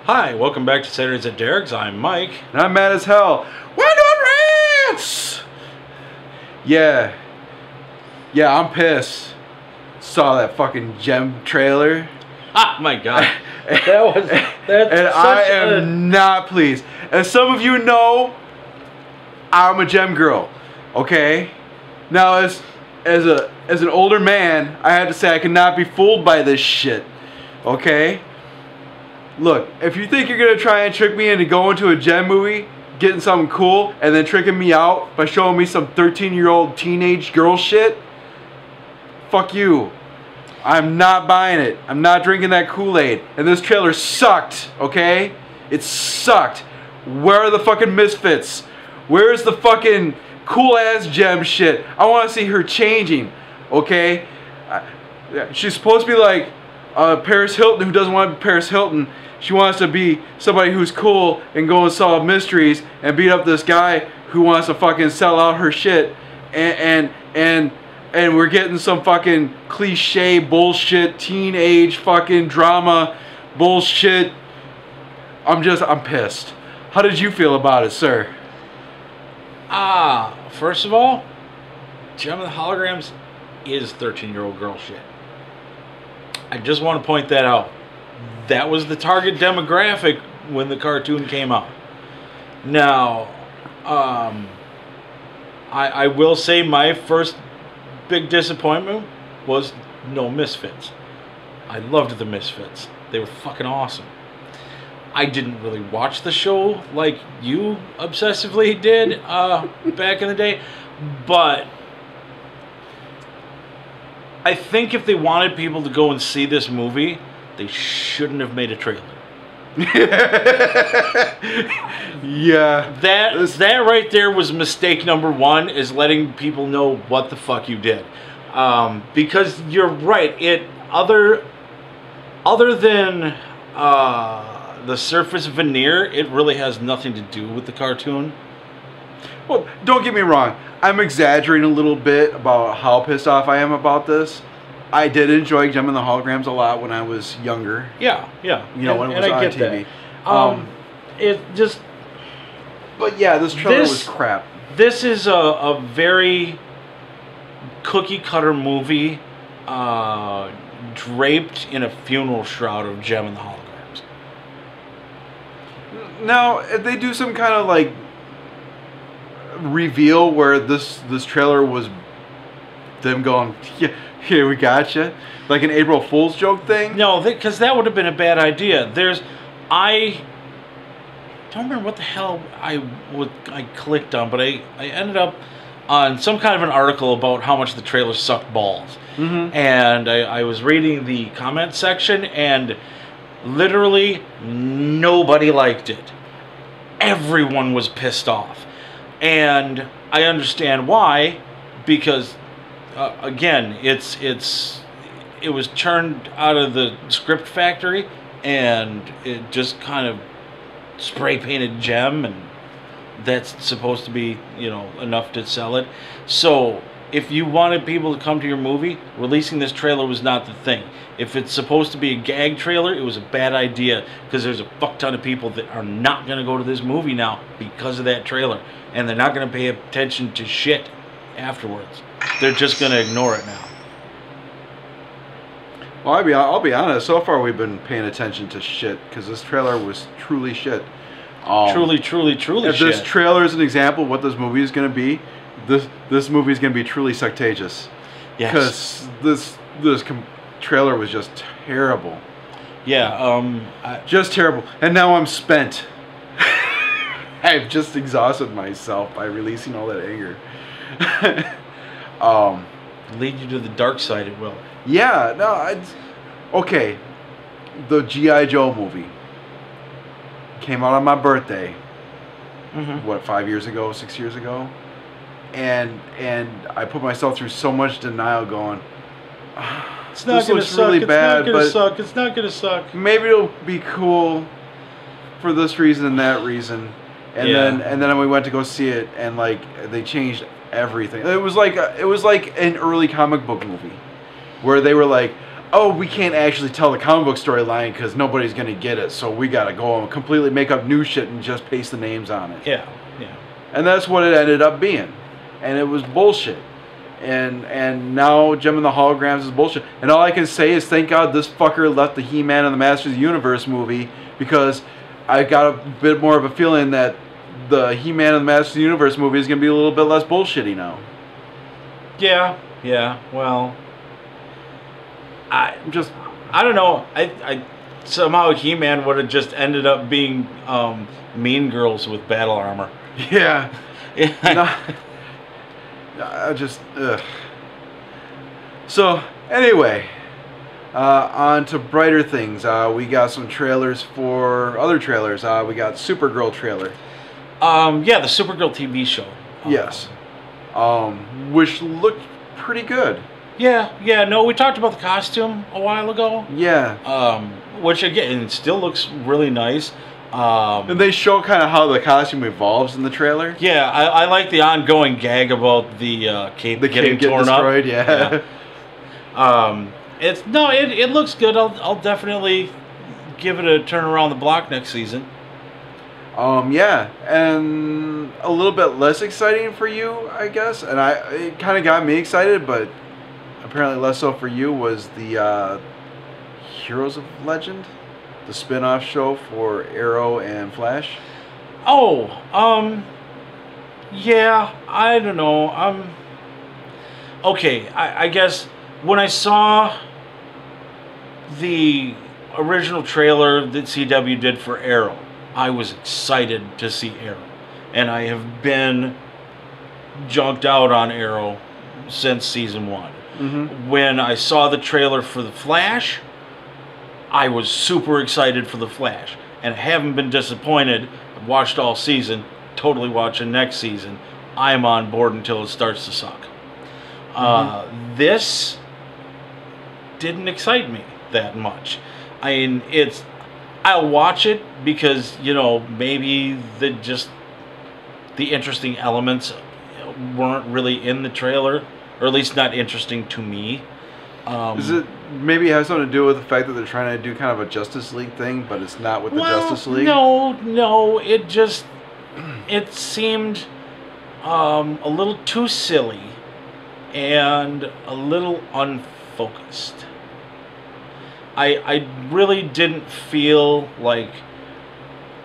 Hi, welcome back to Saturdays at Derek's. I'm Mike. And I'm mad as hell. We're doing rants! Yeah, I'm pissed. Saw that fucking JEM trailer. Ah, my God. That's and I am not pleased. As some of you know, I'm a JEM girl. Okay? Now as an older man, I had to say I cannot be fooled by this shit. Okay? Look, if you think you're gonna try and trick me into going to a JEM movie, getting something cool, and then tricking me out by showing me some 13-year-old teenage girl shit, fuck you. I'm not buying it. I'm not drinking that Kool-Aid. And this trailer sucked, okay? It sucked. Where are the fucking misfits? Where's the fucking cool-ass JEM shit? I want to see her changing, okay? She's supposed to be like Paris Hilton, who doesn't want to be Paris Hilton. She wants to be somebody who's cool and go and solve mysteries and beat up this guy who wants to fucking sell out her shit. And we're getting some fucking cliche bullshit, teenage fucking drama bullshit. I'm pissed. How did you feel about it, sir? First of all, JEM and the Holograms is 13-year-old girl shit. I just want to point that out. That was the target demographic when the cartoon came out. Now, I will say my first big disappointment was no Misfits. I loved the Misfits. They were fucking awesome. I didn't really watch the show like you obsessively did back in the day, but I think if they wanted people to go and see this movie, they shouldn't have made a trailer. Yeah. That right there was mistake number one, is letting people know what the fuck you did. Because you're right, other than the surface veneer, it really has nothing to do with the cartoon. Well, don't get me wrong. I'm exaggerating a little bit about how pissed off I am about this. I did enjoy JEM and the Holograms a lot when I was younger. Yeah. You know, when it was on TV. It just... But yeah, this trailer was crap. This is a very cookie-cutter movie draped in a funeral shroud of JEM and the Holograms. Now, if they do some kind of like reveal where this trailer was them going, yeah, here we gotcha, like an April Fool's joke thing. No, because that would have been a bad idea. I don't remember what the hell I clicked on, but I ended up on some kind of an article about how much the trailer sucked balls. Mm-hmm. And I was reading the comment section, and literally nobody liked it. Everyone was pissed off. And I understand why, because again, it was churned out of the script factory, and it just kind of spray painted JEM, and that's supposed to be, you know, enough to sell it. So if you wanted people to come to your movie, releasing this trailer was not the thing. If it's supposed to be a gag trailer, it was a bad idea, because there's a fuck ton of people that are not going to go to this movie now because of that trailer, and they're not going to pay attention to shit afterwards. They're just going to ignore it now. Well, I'll be honest. So far, we've been paying attention to shit, because this trailer was truly shit. Truly if shit. This trailer is an example of what this movie is going to be, this movie is going to be truly sectagious. Yes. Because this trailer was just terrible. Yeah. Just terrible. And now I'm spent. I've just exhausted myself by releasing all that anger. Lead you to the dark side, it will. Yeah, no, okay. The G.I. Joe movie came out on my birthday. Mm-hmm. What, 5 years ago, 6 years ago? And I put myself through so much denial, going, it's not going to suck. Really it's bad, not going to suck. It's not going to suck. Maybe it'll be cool for this reason and that reason. And then we went to go see it, and like they changed everything. It was like an early comic book movie, where they were like, oh, we can't actually tell the comic book storyline because nobody's going to get it, so we got to go and completely make up new shit and just paste the names on it. Yeah, yeah. And that's what it ended up being. And it was bullshit. And now Gem and the Holograms is bullshit. And all I can say is thank God this fucker left the He-Man and the Masters of the Universe movie, because I got a bit more of a feeling that the He-Man and the Masters of the Universe movie is going to be a little bit less bullshitty now. Yeah, yeah, well, I don't know. I somehow He-Man would have just ended up being Mean Girls with battle armor. Yeah. I just, ugh. So, anyway, on to brighter things. We got some trailers for other trailers. We got Supergirl trailer. Yeah, the Supergirl TV show. Yes. Which looked pretty good. Yeah, no, we talked about the costume a while ago. Yeah. Which, again, it still looks really nice. And they show kind of how the costume evolves in the trailer. Yeah, I like the ongoing gag about the cape getting torn destroyed, up. Yeah. It looks good. I'll definitely give it a turn around the block next season. Yeah, and a little bit less exciting for you, I guess. And it kind of got me excited, but apparently less so for you, was the Heroes of Legend, the spin-off show for Arrow and Flash. Oh, yeah, I don't know. Okay, I guess when I saw the original trailer that CW did for Arrow, I was excited to see Arrow. And I have been junked out on Arrow since season 1. Mm-hmm. When I saw the trailer for the Flash, I was super excited for the Flash, and I haven't been disappointed. I've watched all season, totally watching next season. I'm on board until it starts to suck. This didn't excite me that much. I mean, I'll watch it because, maybe the interesting elements weren't really in the trailer, or at least not interesting to me. Does it maybe have something to do with the fact that they're trying to do kind of a Justice League thing, but it's not with the Justice League? No, it seemed a little too silly and a little unfocused. I really didn't feel like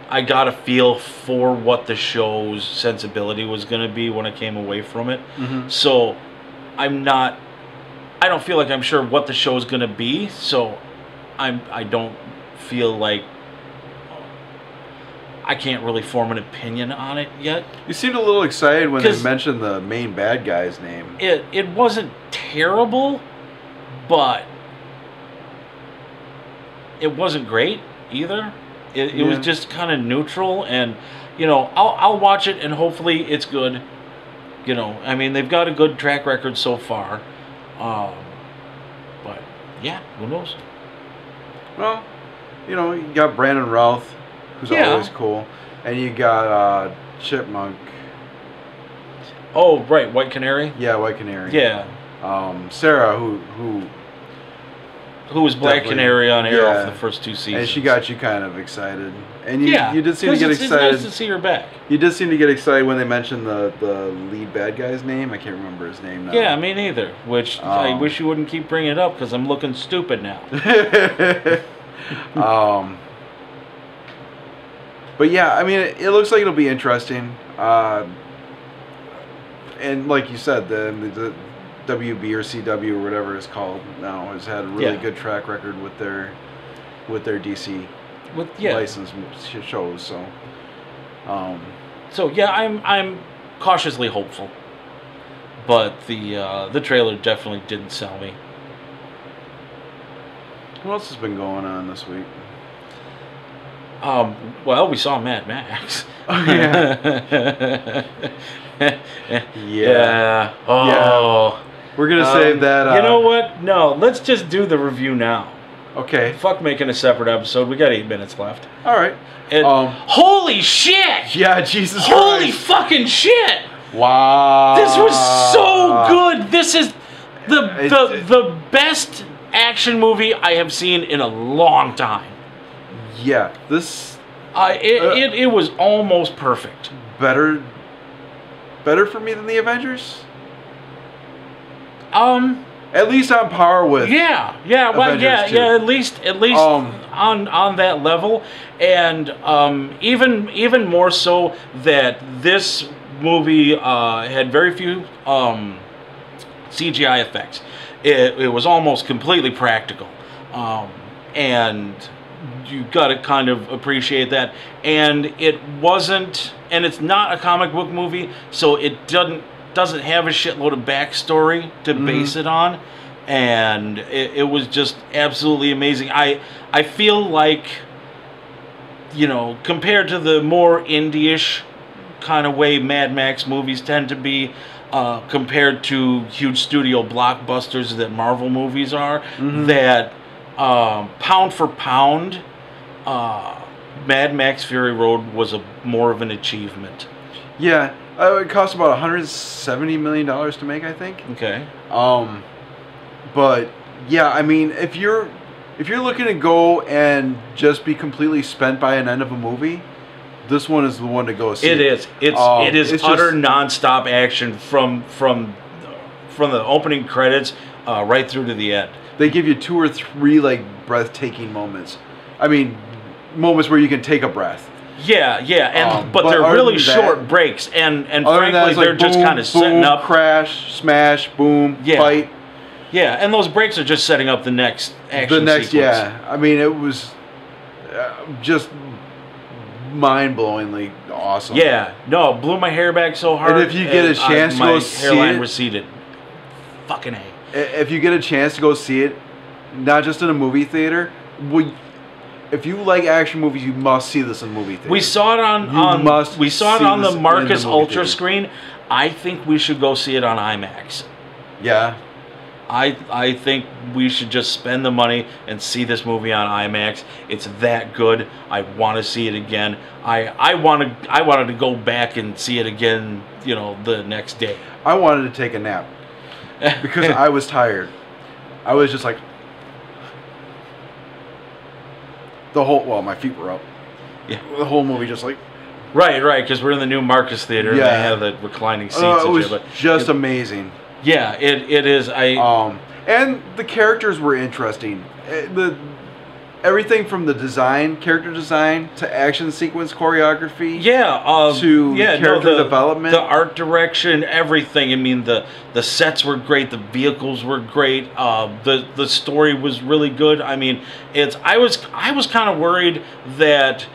I got a feel for what the show's sensibility was going to be when I came away from it. Mm-hmm. So I don't feel like I'm sure what the show is going to be, so I don't feel like I can't really form an opinion on it yet. You seemed a little excited when they mentioned the main bad guy's name. It wasn't terrible, but it wasn't great either. It was just kind of neutral, and I'll watch it and hopefully it's good. I mean, they've got a good track record so far. But yeah, who knows? Well, you got Brandon Routh, who's always cool, and you got Chipmunk. Oh, right, White Canary. Yeah, White Canary. Yeah. Sarah, who was Black Canary on Arrow for the first 2 seasons, and she got you kind of excited, and you did seem to get excited. It's nice to see her back. You did seem to get excited when they mentioned the lead bad guy's name. I can't remember his name now. Yeah, me neither. Which I wish you wouldn't keep bringing it up because I'm looking stupid now. But yeah, I mean, it looks like it'll be interesting. And like you said, the WB or CW or whatever it's called now has had a really good track record with their DC licensed shows. So yeah, I'm cautiously hopeful, but the trailer definitely didn't sell me. What else has been going on this week? Well, we saw Mad Max. Oh, yeah. Yeah. Oh. Yeah. We're going to save that. You know what? No, let's just do the review now. Okay. Fuck making a separate episode. We got 8 minutes left. All right. Holy shit! Yeah, Jesus Holy Christ. fucking shit! Wow. This was so good. This is the best action movie I have seen in a long time. Yeah, this it was almost perfect. better for me than the Avengers. At least on par with. Yeah, well, Avengers 2. yeah. At least on that level, and even more so that this movie had very few CGI effects. It was almost completely practical, and you got to kind of appreciate that. And it wasn't, and it's not a comic book movie, so it doesn't have a shitload of backstory to base it on, and it was just absolutely amazing. I feel like, compared to the more indie-ish kind of way Mad Max movies tend to be, compared to huge studio blockbusters that Marvel movies are, that pound for pound, Mad Max Fury Road was more of an achievement. Yeah. It cost about $170 million to make, I think. Okay. But yeah, I mean, if you're looking to go and just be completely spent by an end of a movie, this one is the one to go see. It is. It is utter nonstop action from the opening credits right through to the end. They give you 2 or 3 like breathtaking moments. I mean, moments where you can take a breath. Yeah, but they're really short breaks, and frankly, they're just kind of setting up. Crash, smash, boom, fight. Yeah, and those breaks are just setting up the next action sequence. Yeah. I mean, it was just mind-blowingly awesome. Yeah, no, blew my hair back so hard. And if you get a chance to go see it, my hairline receded. Fucking A. If you get a chance to go see it, not just in a movie theater, if you like action movies, you must see this in movie theater. We saw it on the Marcus Ultra screen. I think we should go see it on IMAX. Yeah. I think we should just spend the money and see this movie on IMAX. It's that good. I want to see it again. I wanted to go back and see it again, the next day. I wanted to take a nap because I was tired. I was just like my feet were up. Yeah. The whole movie just like Right, because we're in the new Marcus Theater and they have the reclining seats. It was just amazing. Yeah, it is. And the characters were interesting. Everything from the character design, to action sequence choreography. To character development. The art direction, everything. I mean, the sets were great. The vehicles were great. The story was really good. I mean, I was kind of worried that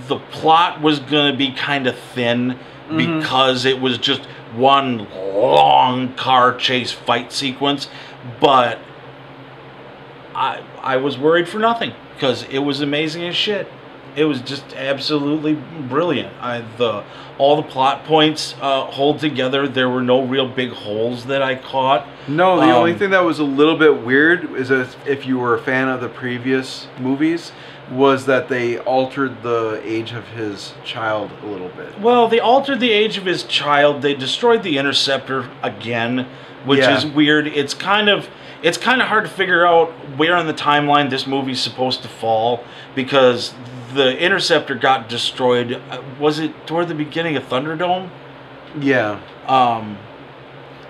the plot was going to be kind of thin because it was just one long car chase fight sequence, but I was worried for nothing because it was amazing as shit. It was just absolutely brilliant. All the plot points hold together. There were no real big holes that I caught. No, the only thing that was a little bit weird is if you were a fan of the previous movies, was that they altered the age of his child a little bit. Well, they altered the age of his child. They destroyed the Interceptor again, which is weird. It's kind of hard to figure out where in the timeline this movie's supposed to fall, because the Interceptor got destroyed. Was it toward the beginning of Thunderdome? Yeah.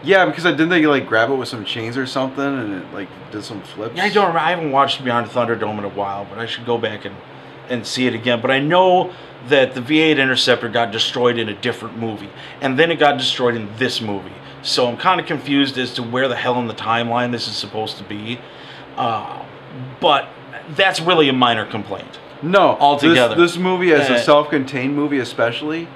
Yeah, because didn't they grab it with some chains or something, and it did some flips? Yeah, I don't remember. I haven't watched Beyond Thunderdome in a while, but I should go back and see it again. But I know that the V8 Interceptor got destroyed in a different movie, and then it got destroyed in this movie. So I'm kind of confused as to where the hell in the timeline this is supposed to be. But that's really a minor complaint. No, altogether. This movie, as a self-contained movie especially,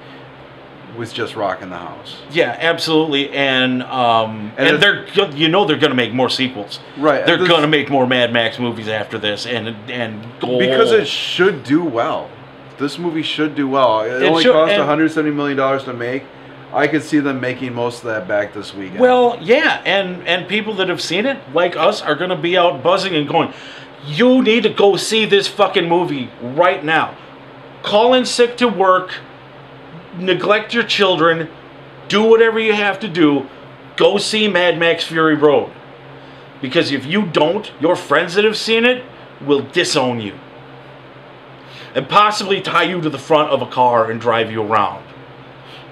was just rocking the house. Yeah, absolutely, and they're they're going to make more sequels. Right, they're going to make more Mad Max movies after this, and go because it should do well. This movie should do well. It only cost $170 million to make. I could see them making most of that back this weekend. Well, yeah, and people that have seen it, like us, are going to be out buzzing and going, you need to go see this fucking movie right now. Call in sick to work, neglect your children, do whatever you have to do, go see Mad Max Fury Road. Because if you don't, your friends that have seen it will disown you. And possibly tie you to the front of a car and drive you around.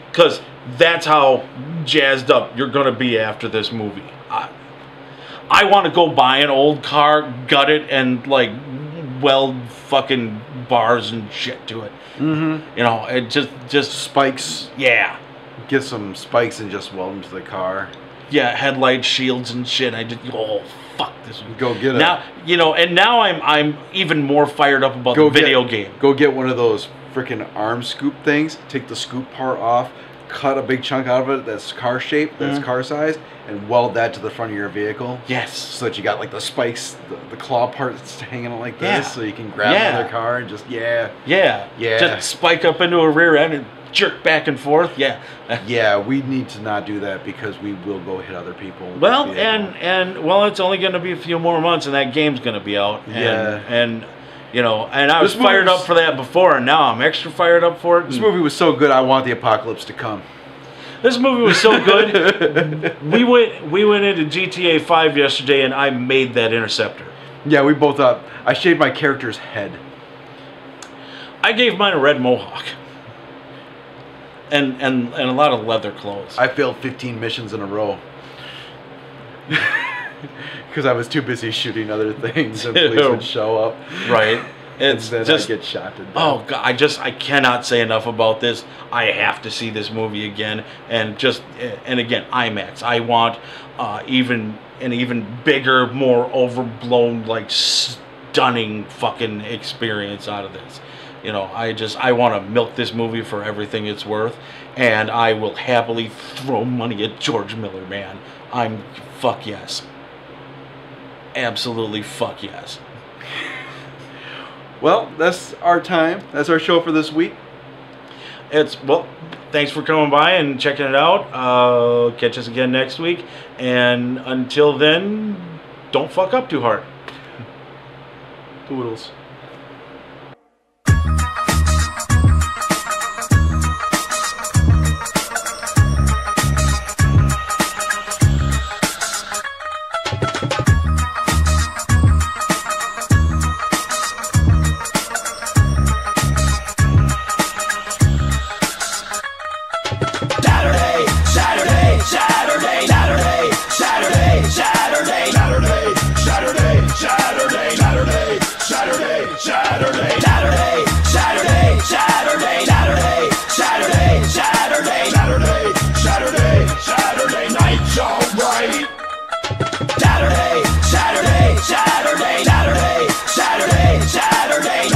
Because that's how jazzed up you're going to be after this movie. I want to go buy an old car, gut it, and like weld fucking bars and shit to it. Mm-hmm. You know, it just spikes. Yeah. Get some spikes and just weld them to the car. Yeah, headlight shields and shit. I just fuck this one. Go get it. Now, you know, and now I'm even more fired up about the video game. Go get one of those freaking arm scoop things. Take the scoop part off, cut a big chunk out of it that's car shaped, that's car size, and weld that to the front of your vehicle. Yes. So that you got like the spikes, the claw parts hanging like this, so you can grab another car and just just spike up into a rear end and jerk back and forth. Yeah, we need to not do that because we will go hit other people. Well, and well, it's only going to be a few more months, and that game's going to be out. And you know, and I was fired up for that before, and now I'm extra fired up for it. This movie was so good, I want the apocalypse to come. This movie was so good. we went into GTA 5 yesterday, and I made that interceptor. Yeah, we both I shaved my character's head. I gave mine a red mohawk. And a lot of leather clothes. I failed 15 missions in a row. Because I was too busy shooting other things and police would show up. Right. It's then just I get shot to death. Oh God, I cannot say enough about this. I have to see this movie again, and again IMAX. I want even an even bigger, more overblown, like stunning fucking experience out of this. You know, I want to milk this movie for everything it's worth, and I will happily throw money at George Miller, man. Fuck yes. Absolutely fuck yes. Well, that's our time. That's our show for this week. Well, thanks for coming by and checking it out. Catch us again next week, and until then, don't fuck up too hard. Toodles. Saturday